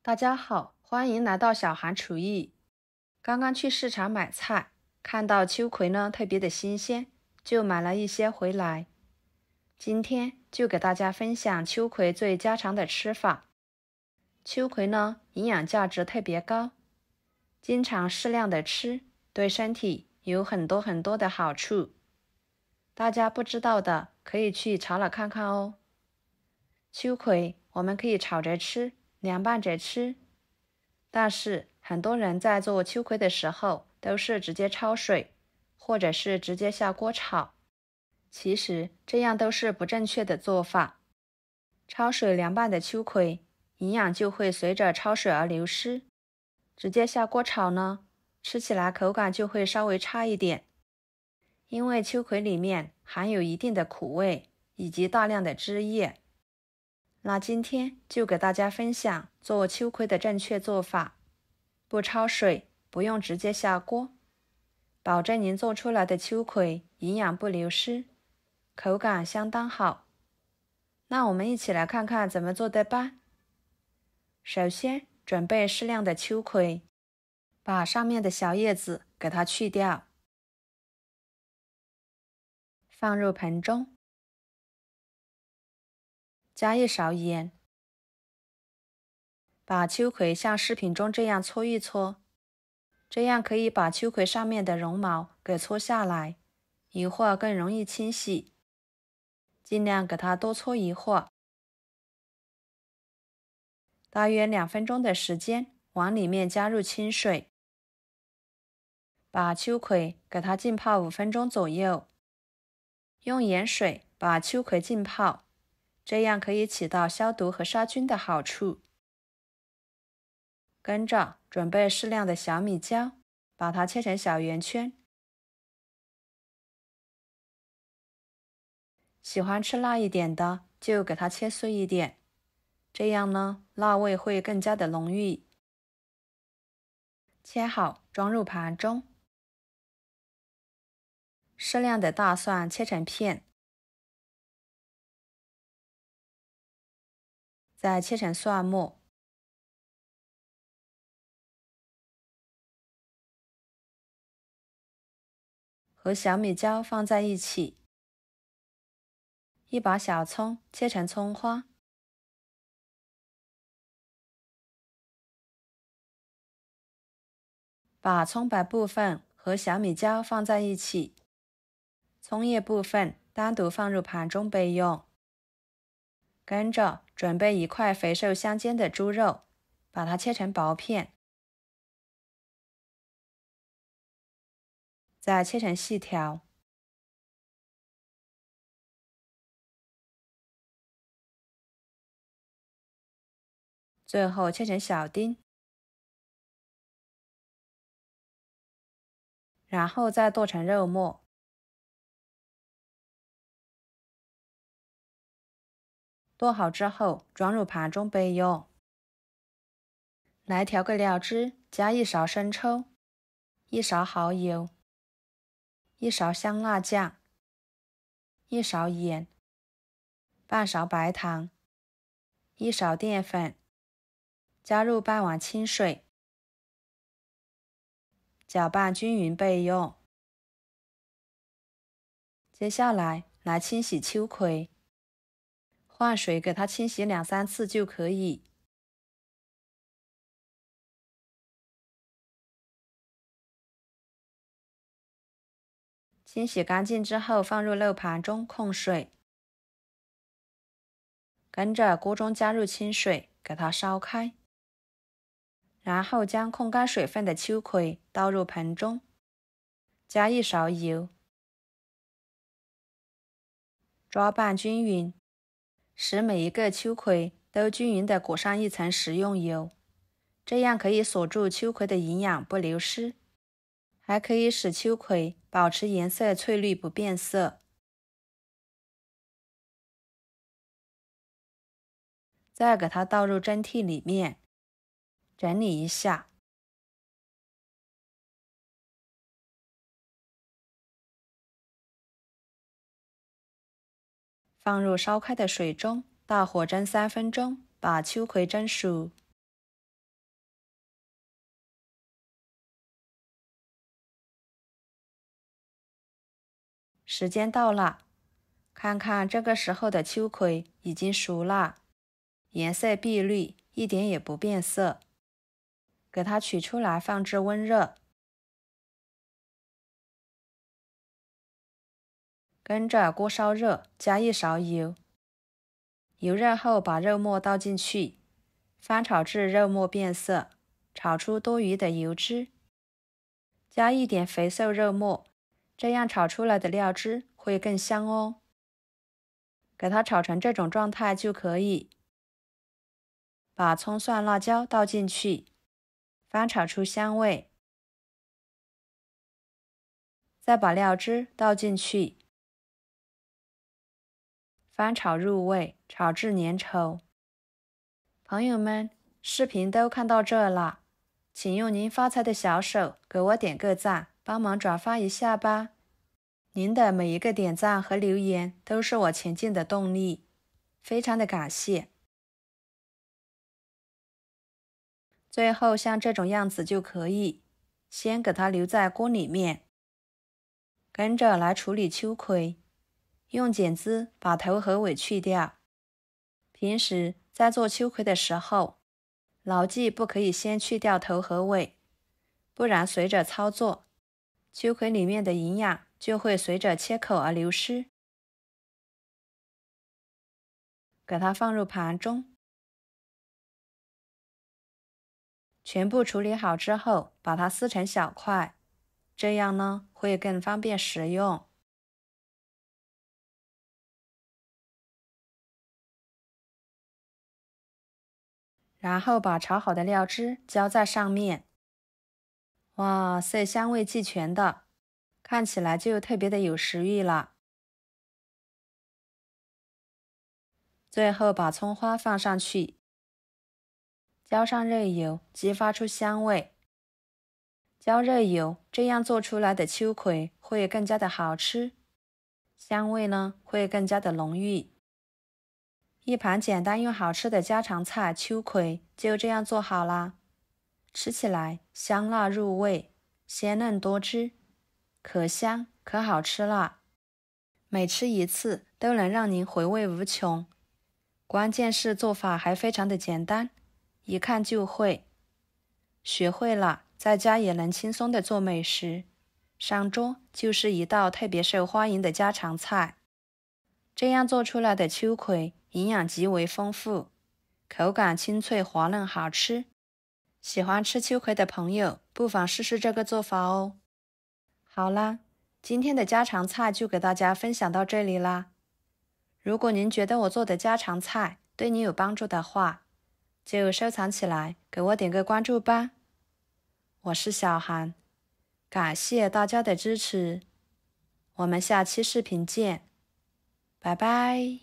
大家好，欢迎来到小韩厨艺。刚刚去市场买菜，看到秋葵呢特别的新鲜，就买了一些回来。今天就给大家分享秋葵最家常的吃法。秋葵呢营养价值特别高，经常适量的吃，对身体有很多的好处。大家不知道的可以去查了看看哦。秋葵我们可以炒着吃，凉拌着吃。但是很多人在做秋葵的时候都是直接焯水，或者是直接下锅炒。其实这样都是不正确的做法。焯水凉拌的秋葵，营养就会随着焯水而流失。直接下锅炒呢，吃起来口感就会稍微差一点。因为秋葵里面含有一定的苦味以及大量的汁液。那今天就给大家分享做秋葵的正确做法，不焯水，不用直接下锅，保证您做出来的秋葵营养不流失，口感相当好。那我们一起来看看怎么做的吧。首先准备适量的秋葵，把上面的小叶子给它去掉，放入盆中，加一勺盐，把秋葵像视频中这样搓一搓，这样可以把秋葵上面的绒毛给搓下来，一会儿更容易清洗。尽量给它多搓一会儿，大约2分钟的时间，往里面加入清水，把秋葵给它浸泡5分钟左右，用盐水把秋葵浸泡，这样可以起到消毒和杀菌的好处。跟着准备适量的小米椒，把它切成小圆圈。喜欢吃辣一点的，就给它切碎一点，这样呢，辣味会更加的浓郁。切好，装入盘中。适量的大蒜切成片，再切成蒜末。和小米椒放在一起。一把小葱切成葱花。把葱白部分和小米椒放在一起，葱叶部分单独放入盘中备用。跟着准备1块肥瘦相间的猪肉，把它切成薄片，再切成细条。最后切成小丁，然后再剁成肉末。剁好之后装入盘中备用。来调个料汁，加1勺生抽，1勺蚝油，1勺香辣酱，1勺盐，半勺白糖，1勺淀粉，加入半碗清水，搅拌均匀备用。接下来清洗秋葵，换水给它清洗2、3次就可以。清洗干净之后放入漏盘中控水，跟着锅中加入清水，给它烧开，然后将控干水分的秋葵倒入盆中，加1勺油，抓拌均匀，使每一个秋葵都均匀地裹上一层食用油，这样可以锁住秋葵的营养不流失，还可以使秋葵保持颜色翠绿不变色。再给它倒入蒸屉里面，整理一下。放入烧开的水中，大火蒸3分钟，把秋葵蒸熟。时间到了，看看这个时候的秋葵已经熟了，颜色碧绿，一点也不变色。给它取出来放置温热，跟着锅烧热，加1勺油。油热后把肉末倒进去，翻炒至肉末变色，炒出多余的油脂。加一点肥瘦肉末，这样炒出来的料汁会更香哦。给它炒成这种状态就可以。把葱蒜辣椒倒进去，翻炒出香味。再把料汁倒进去，翻炒入味，炒至粘稠。朋友们，视频都看到这了，请用您发财的小手给我点个赞，帮忙转发一下吧。您的每一个点赞和留言都是我前进的动力，非常的感谢。最后像这种样子就可以，先给它留在锅里面。跟着来处理秋葵，用剪子把头和尾去掉。平时在做秋葵的时候，牢记不可以先去掉头和尾，不然随着操作，秋葵里面的营养就会随着切口而流失。给它放入盘中，全部处理好之后，把它撕成小块，这样呢会更方便食用。然后把炒好的料汁浇在上面。哇，色香味俱全的，看起来就特别的有食欲了。最后把葱花放上去，浇上热油，激发出香味。浇热油，这样做出来的秋葵会更加的好吃，香味呢会更加的浓郁。一盘简单又好吃的家常菜秋葵就这样做好啦。吃起来香辣入味，鲜嫩多汁，可香可好吃了。每吃一次都能让您回味无穷。关键是做法还非常的简单，一看就会。学会了，在家也能轻松的做美食，上桌就是一道特别受欢迎的家常菜。这样做出来的秋葵营养极为丰富，口感清脆滑嫩好吃。喜欢吃秋葵的朋友，不妨试试这个做法哦。好啦，今天的家常菜就给大家分享到这里啦。如果您觉得我做的家常菜对你有帮助的话，就收藏起来，给我点个关注吧。我是小韩，感谢大家的支持，我们下期视频见，拜拜。